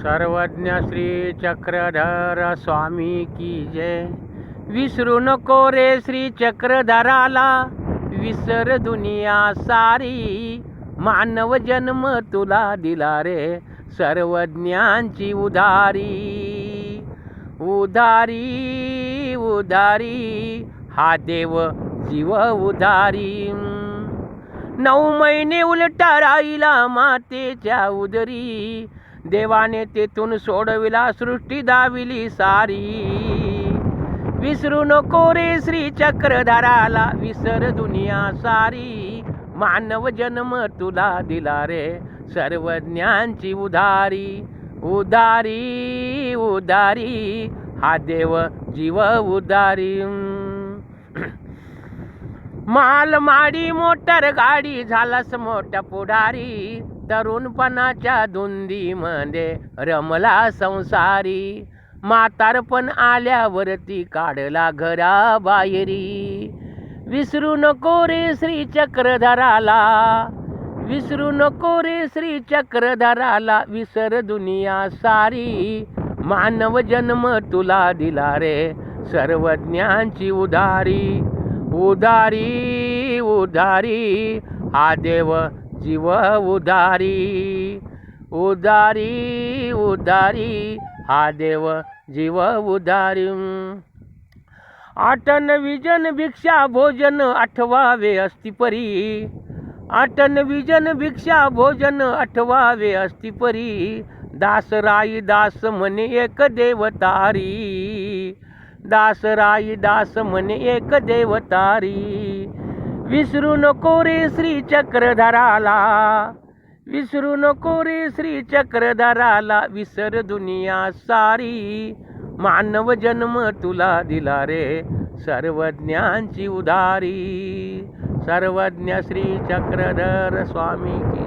सर्वज्ञ श्री चक्रधर स्वामी की जय। विसरू नको रे श्री चक्रधराला, विसर दुनिया सारी। मानव जन्म तुला दिला रे, सर्वज्ञांची उधारी। उधारी उधारी हा देव जीव उधारी। 9 महिने उलटा राहिला मातेच्या उदरी, देवाने तेथून सोडविला सृष्टी दाविली सारी। विसरू नको रे श्री चक्रधराला, विसर दुनिया सारी। मानव जन्म तुला दिला रे, सर्वज्ञांची उधारी। उधारी उधारी हा देव जीव उधारी। माल माडी मोटर गाडी झालास मोठा पुढारी, तरुणपणाच्या धुंदीमध्ये रमला संसारी। म्हातारपण आल्यावरती काढला घराबाहेरी। विसरू नको रे श्री चक्रधराला, विसरू नको रे श्री चक्रधराला। विसर दुनिया सारी, मानव जन्म तुला दिला रे, सर्वज्ञांची उधारी। उधारी उधारी हा देव जीव उधारी। उधारी उधारी हा देव जीव उधारी। आठन विजन भिक्षा भोजन आठवावे असती परी। आठन विजन भिक्षा भोजन आठवावे असती परी। दासराई दास म्हणे एक देवतारी। दासराई दास म्हणे एक देवतारी। विसरू नको रे श्री चक्रधराला, विसरू नको रे श्री चक्रधराला। विसर दुनिया सारी, मानव जन्म तुला दिला रे, सर्वज्ञांची उधारी। सर्वज्ञ श्री चक्रधर स्वामी की